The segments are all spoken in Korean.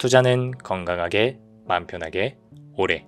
투자는 건강하게, 마음 편하게, 오래.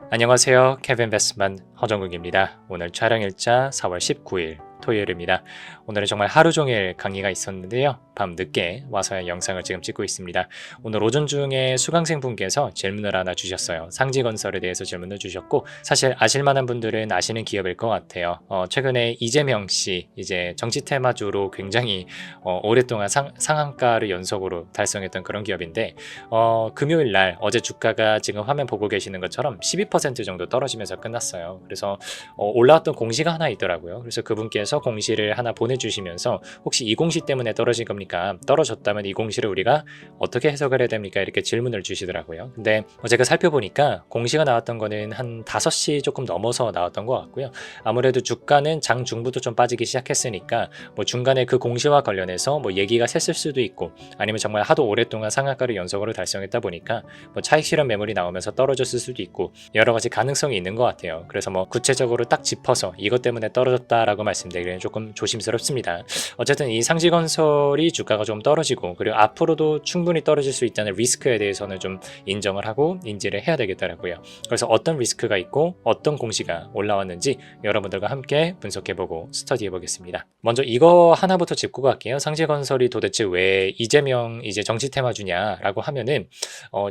안녕하세요. 캐빈베스트만 허정국입니다. 오늘 촬영일자 4월 19일 토요일입니다. 오늘은 정말 하루 종일 강의가 있었는데요. 밤 늦게 와서 영상을 지금 찍고 있습니다. 오늘 오전 중에 수강생 분께서 질문을 하나 주셨어요. 상지건설에 대해서 질문을 주셨고, 사실 아실만한 분들은 아시는 기업일 것 같아요. 최근에 이재명 씨 이제 정치 테마주로 굉장히 오랫동안 상한가를 연속으로 달성했던 그런 기업인데, 금요일 날 어제 주가가 지금 화면 보고 계시는 것처럼 12% 정도 떨어지면서 끝났어요. 그래서 올라왔던 공시가 하나 있더라고요. 그래서 그분께서 공시를 하나 보내주시면서 혹시 이 공시 때문에 떨어진 겁니까? 떨어졌다면 이 공시를 우리가 어떻게 해석을 해야 됩니까? 이렇게 질문을 주시더라고요. 근데 제가 살펴보니까 공시가 나왔던 거는 한 5시 조금 넘어서 나왔던 것 같고요. 아무래도 주가는 장 중부터 좀 빠지기 시작했으니까 뭐 중간에 그 공시와 관련해서 뭐 얘기가 샜을 수도 있고, 아니면 정말 하도 오랫동안 상한가를 연속으로 달성했다 보니까 뭐 차익 실현 매물이 나오면서 떨어졌을 수도 있고, 여러 가지 가능성이 있는 것 같아요. 그래서 뭐 구체적으로 딱 짚어서 이것 때문에 떨어졌다라고 말씀드리기는 조금 조심스럽습니다. 어쨌든 이 상지건설이 주가가 좀 떨어지고, 그리고 앞으로도 충분히 떨어질 수 있다는 리스크에 대해서는 좀 인정을 하고 인지를 해야 되겠더라고요. 그래서 어떤 리스크가 있고 어떤 공시가 올라왔는지 여러분들과 함께 분석해보고 스터디해 보겠습니다. 먼저 이거 하나부터 짚고 갈게요. 상지건설이 도대체 왜 이재명 이제 정치 테마주냐라고 하면은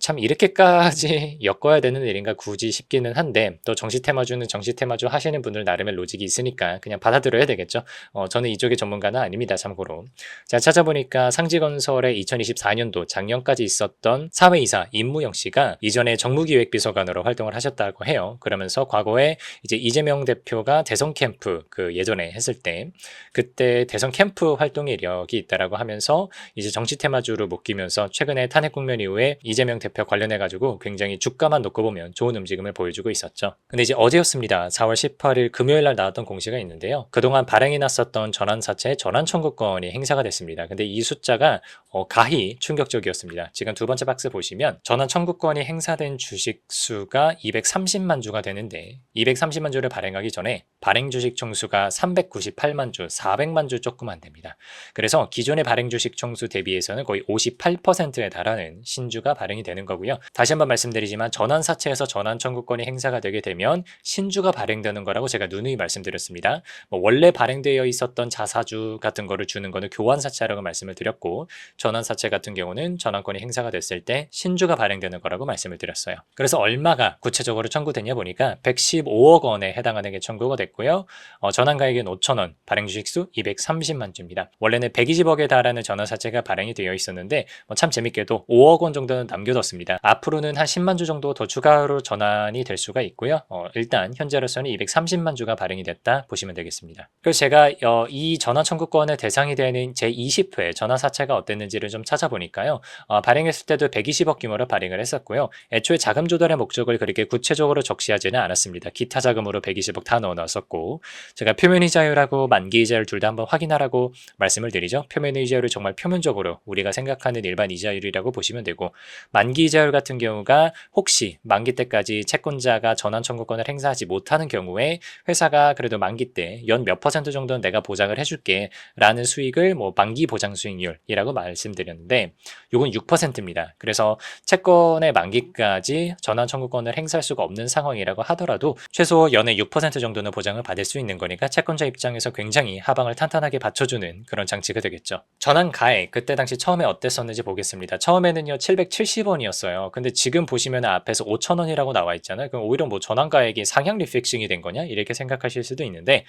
참 이렇게까지 엮어야 되는 일인가 굳이 싶기는 한데, 또 정치 테마주는 정치 테마주 하시는 분들 나름의 로직이 있으니까 그냥 받아들여야 되겠죠. 저는 이쪽의 전문가는 아닙니다. 참고로 제가 찾아보니까 상지건설의 2024년도 작년까지 있었던 사회이사 임무영 씨가 이전에 정무기획비서관으로 활동을 하셨다고 해요. 그러면서 과거에 이제 이재명 대표가 대선 캠프 그 예전에 했을 때 그때 대선 캠프 활동 이력이 있다라고 하면서 이제 정치 테마주로 묶이면서 최근에 탄핵 국면 이후에 이재명 대표 관련해 가지고 굉장히 주가만 놓고 보면 좋은 움직임을 보여주고 있었죠. 근데 이제 어제였습니다. 4월 18일 금요일 날 나왔던 공시가 있는데요. 그동안 발행이 났었던 전환사채 전환 청구권이 행사가 됐습니다. 근데 이 숫자가 가히 충격적이었습니다. 지금 두 번째 박스 보시면 전환 청구권이 행사된 주식 수가 230만 주가 되는데, 230만 주를 발행하기 전에 발행 주식 총수가 398만 주, 400만 주 조금 안 됩니다. 그래서 기존의 발행 주식 총수 대비해서는 거의 58%에 달하는 신주가 발행이 되는 거고요. 다시 한번 말씀드리지만 전환사채에서 전환 청구권이 행사가 되게 되면 신주가 발행되는 거라고 제가 누누이 말씀드렸습니다. 뭐 원래 발행되어 있었던 자사주 같은 거를 주는 거는 교환사채라고 말씀을 드렸고, 전환사채 같은 경우는 전환권이 행사가 됐을 때 신주가 발행되는 거라고 말씀을 드렸어요. 그래서 얼마가 구체적으로 청구됐냐 보니까 115억 원에 해당하는 게 청구가 됐고요. 전환가액은 5천 원, 발행 주식수 230만 주입니다. 원래는 120억에 달하는 전환사채가 발행이 되어 있었는데 참 재밌게도 5억 원 정도는 남겨뒀습니다. 앞으로는 한 10만 주 정도 더 추가로 전환이 될 수가 있고요. 일단 현재로서는 230만 주가 발행이 됐다 보시면 되겠습니다. 그래서 제가 이 전환 청구권의 대상이 되는 제20회 전환사채가 어땠는지를 좀 찾아보니까요. 발행했을 때도 120억 규모로 발행을 했었고요. 애초에 자금 조달의 목적을 그렇게 구체적으로 적시하지는 않았습니다. 기타 자금으로 120억 다 넣어놨었고, 제가 표면이자율하고 만기이자율 둘 다 한번 확인하라고 말씀을 드리죠. 표면이자율을 정말 표면적으로 우리가 생각하는 일반 이자율이라고 보시면 되고, 만기이자율 같은 경우가 혹시 만기 때까지 채권자가 전환 청구권을 행사하지 못하는 경우에 회사가 그래도 만기 때 연 몇 퍼센트 정도는 내가 보장을 해줄게 라는 수익을 뭐 만기 보장 수익률이라고 말씀드렸는데, 이건 6%입니다. 그래서 채권의 만기까지 전환 청구권을 행사할 수가 없는 상황이라고 하더라도 최소 연에 6% 정도는 보장을 받을 수 있는 거니까 채권자 입장에서 굉장히 하방을 탄탄하게 받쳐주는 그런 장치가 되겠죠. 전환 가액 그때 당시 처음에 어땠었는지 보겠습니다. 처음에는요 770원이었어요. 근데 지금 보시면 앞에서 5,000원이라고 나와 있잖아요. 그럼 오히려 뭐 전환 가액이 상향 리픽싱이 된 거냐 이렇게 생각하실 수도 있는데,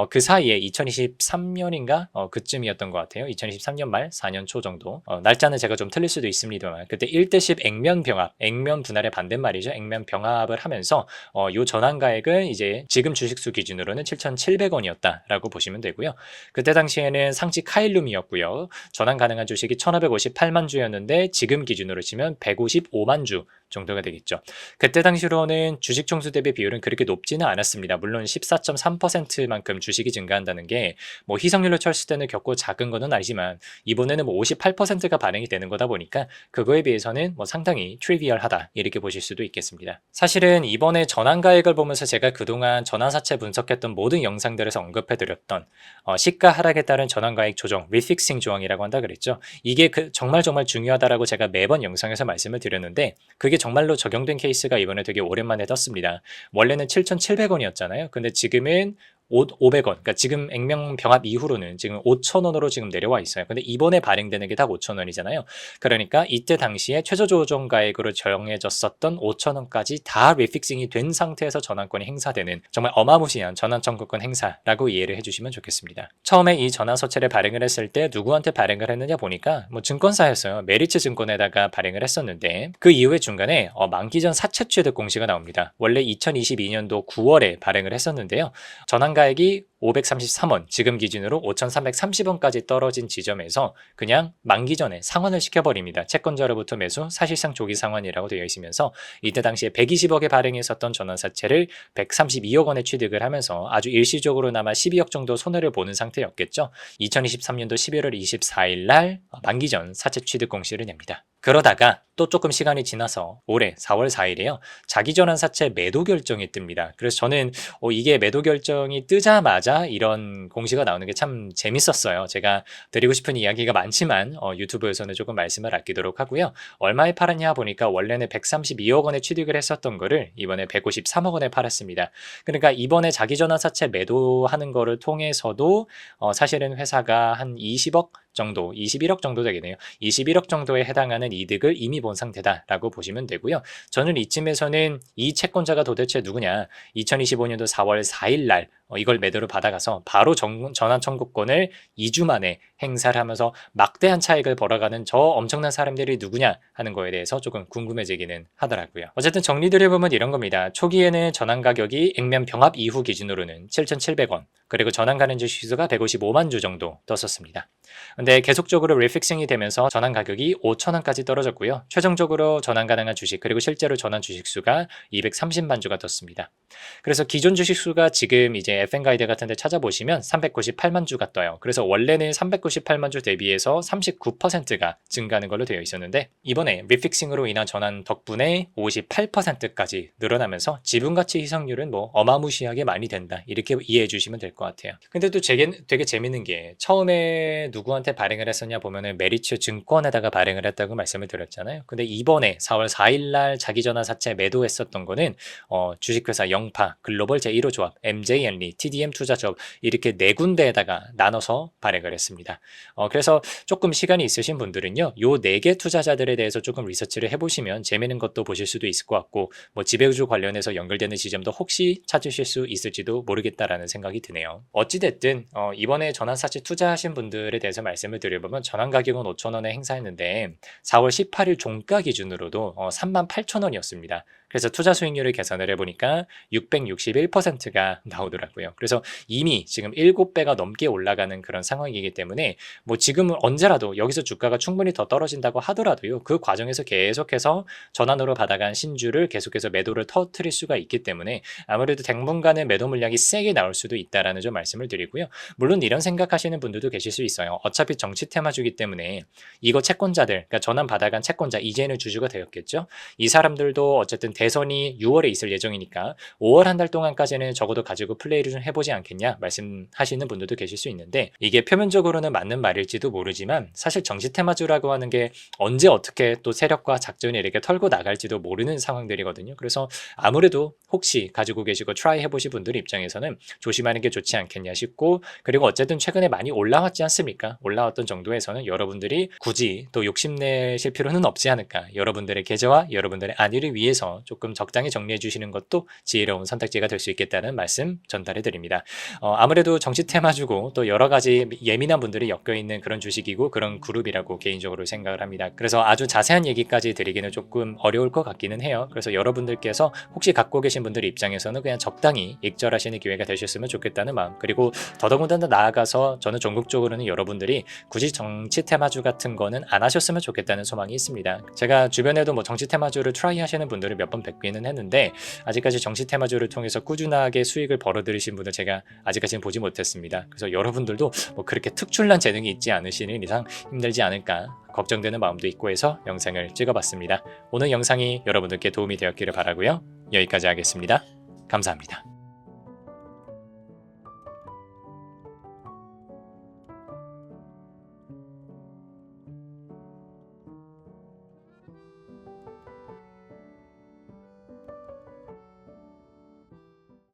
그 사이에 2023년인가 그쯤이었던 것 같아요. 2023년 말 4년 초 정도, 날짜는 제가 좀 틀릴 수도 있습니다만 그때 1대10 액면 병합, 액면 분할의 반대말이죠. 액면 병합을 하면서 요 전환가액은 이제 지금 주식수 기준으로는 7,700원이었다라고 보시면 되고요. 그때 당시에는 상지 카일룸이었고요. 전환 가능한 주식이 1,558만 주였는데 지금 기준으로 치면 155만 주 정도가 되겠죠. 그때 당시로는 주식 총수 대비 비율은 그렇게 높지는 않았습니다. 물론 14.3%만큼 주식이 증가한다는 게 뭐 희석률로 쳤을 때는 겪고 작은 거는 아니지만 이번에는 뭐 58%가 반영이 되는 거다 보니까 그거에 비해서는 뭐 상당히 트리비얼하다 이렇게 보실 수도 있겠습니다. 사실은 이번에 전환가액을 보면서 제가 그동안 전환사채 분석했던 모든 영상들에서 언급해드렸던 시가 하락에 따른 전환가액 조정, 리픽싱 조항이라고 한다 그랬죠. 이게 정말 중요하다라고 제가 매번 영상에서 말씀을 드렸는데 그게 정말로 적용된 케이스가 이번에 되게 오랜만에 떴습니다. 원래는 7,700원이었잖아요. 근데 지금은 500원, 그러니까 지금 액면 병합 이후로는 지금 5,000원으로 지금 내려와 있어요. 근데 이번에 발행되는 게 딱 5,000원이잖아요. 그러니까 이때 당시에 최저 조정 가액으로 정해졌었던 5,000원까지 다 리픽싱이 된 상태에서 전환권이 행사되는 정말 어마무시한 전환 청구권 행사라고 이해를 해주시면 좋겠습니다. 처음에 이 전환서체를 발행을 했을 때 누구한테 발행을 했느냐 보니까 뭐 증권사였어요. 메리츠 증권에다가 발행을 했었는데 그 이후에 중간에 만기 전 사채 취득 공시가 나옵니다. 원래 2022년도 9월에 발행을 했었는데요. 전환가액이 533원, 지금 기준으로 5,330원까지 떨어진 지점에서 그냥 만기 전에 상환을 시켜버립니다. 채권자로부터 매수, 사실상 조기 상환이라고 되어 있으면서 이때 당시에 120억에 발행했었던 전환사채를 132억 원에 취득을 하면서 아주 일시적으로나마 12억 정도 손해를 보는 상태였겠죠. 2023년도 11월 24일 날 만기 전 사채 취득 공시를 냅니다. 그러다가 또 조금 시간이 지나서 올해 4월 4일에요. 자기전환사채 매도 결정이 뜹니다. 그래서 저는 이게 매도 결정이 뜨자마자 이런 공시가 나오는 게 참 재밌었어요. 제가 드리고 싶은 이야기가 많지만 유튜브에서는 조금 말씀을 아끼도록 하고요. 얼마에 팔았냐 보니까 원래는 132억 원에 취득을 했었던 거를 이번에 153억 원에 팔았습니다. 그러니까 이번에 자기전환사채 매도하는 거를 통해서도 사실은 회사가 한 20억 정도, 21억 정도 되겠네요. 21억 정도에 해당하는 이득을 이미 본 상태다라고 보시면 되고요. 저는 이쯤에서는 이 채권자가 도대체 누구냐? 2025년도 4월 4일 날 이걸 매도를 받아가서 바로 전환 청구권을 2주 만에 행사를 하면서 막대한 차익을 벌어가는 저 엄청난 사람들이 누구냐 하는 거에 대해서 조금 궁금해지기는 하더라고요. 어쨌든 정리를 해보면 이런 겁니다. 초기에는 전환 가격이 액면 병합 이후 기준으로는 7,700원, 그리고 전환 가능 주식수가 155만 주 정도 떴었습니다. 근데 계속적으로 리픽싱이 되면서 전환 가격이 5,000원까지 떨어졌고요. 최종적으로 전환 가능한 주식, 그리고 실제로 전환 주식수가 230만 주가 떴습니다. 그래서 기존 주식수가 지금 이제 FN 가이드 같은 데 찾아보시면 398만 주가 떠요. 그래서 원래는 398만 주 대비해서 39%가 증가하는 걸로 되어 있었는데 이번에 리픽싱으로 인한 전환 덕분에 58%까지 늘어나면서 지분가치 희석률은 뭐 어마무시하게 많이 된다. 이렇게 이해해 주시면 될 것 같아요. 근데 또 되게 재밌는 게 처음에 누구한테 발행을 했었냐 보면은 메리츠 증권에다가 발행을 했다고 말씀을 드렸잖아요. 근데 이번에 4월 4일 날 자기전환사채 매도했었던 거는 주식회사 영파, 글로벌 제1호 조합, MJ&리, TDM 투자조합 이렇게 네 군데에다가 나눠서 발행을 했습니다. 그래서 조금 시간이 있으신 분들은요, 요 네 개 투자자들에 대해서 조금 리서치를 해보시면 재미있는 것도 보실 수도 있을 것 같고, 뭐 지배구조 관련해서 연결되는 지점도 혹시 찾으실 수 있을지도 모르겠다라는 생각이 드네요. 어찌됐든 이번에 전환사채 투자하신 분들에 대해서 말씀을 드려보면 전환 가격은 5,000원에 행사했는데 4월 18일 종가 기준으로도 38,000원이었습니다. 그래서 투자 수익률을 계산을 해보니까 661%가 나오더라고요. 그래서 이미 지금 7배가 넘게 올라가는 그런 상황이기 때문에 뭐 지금은 언제라도 여기서 주가가 충분히 더 떨어진다고 하더라도요. 그 과정에서 계속해서 전환으로 받아간 신주를 계속해서 매도를 터뜨릴 수가 있기 때문에 아무래도 당분간은 매도 물량이 세게 나올 수도 있다라는 좀 말씀을 드리고요. 물론 이런 생각하시는 분들도 계실 수 있어요. 어차피 정치 테마주기 때문에 이거 채권자들, 그러니까 전환 받아간 채권자, 이제는 주주가 되었겠죠. 이 사람들도 어쨌든 대선이 6월에 있을 예정이니까 5월 한 달 동안까지는 적어도 가지고 플레이를 좀 해보지 않겠냐 말씀하시는 분들도 계실 수 있는데 이게 표면적으로는 맞는 말일지도 모르지만 사실 정치 테마주라고 하는 게 언제 어떻게 또 세력과 작전이 이렇게 털고 나갈지도 모르는 상황들이거든요. 그래서 아무래도 혹시 가지고 계시고 트라이 해보신 분들 입장에서는 조심하는 게 좋지 않겠냐 싶고, 그리고 어쨌든 최근에 많이 올라왔지 않습니까? 올라왔던 정도에서는 여러분들이 굳이 또 욕심내실 필요는 없지 않을까. 여러분들의 계좌와 여러분들의 안위를 위해서 조금 적당히 정리해 주시는 것도 지혜로운 선택지가 될 수 있겠다는 말씀 전달해 해드립니다. 아무래도 정치 테마주고 또 여러 가지 예민한 분들이 엮여 있는 그런 주식이고 그런 그룹이라고 개인적으로 생각을 합니다. 그래서 아주 자세한 얘기까지 드리기는 조금 어려울 것 같기는 해요. 그래서 여러분들께서 혹시 갖고 계신 분들 입장에서는 그냥 적당히 익절하시는 기회가 되셨으면 좋겠다는 마음, 그리고 더더군다나 나아가서 저는 전국적으로는 여러분들이 굳이 정치 테마주 같은 거는 안 하셨으면 좋겠다는 소망이 있습니다. 제가 주변에도 뭐 정치 테마주를 트라이 하시는 분들을 몇 번 뵙기는 했는데 아직까지 정치 테마주를 통해서 꾸준하게 수익을 벌어들이신 분을 제가 아직까지는 보지 못했습니다. 그래서 여러분들도 뭐 그렇게 특출난 재능이 있지 않으시는 이상 힘들지 않을까 걱정되는 마음도 있고 해서 영상을 찍어봤습니다. 오늘 영상이 여러분들께 도움이 되었기를 바라고요. 여기까지 하겠습니다. 감사합니다.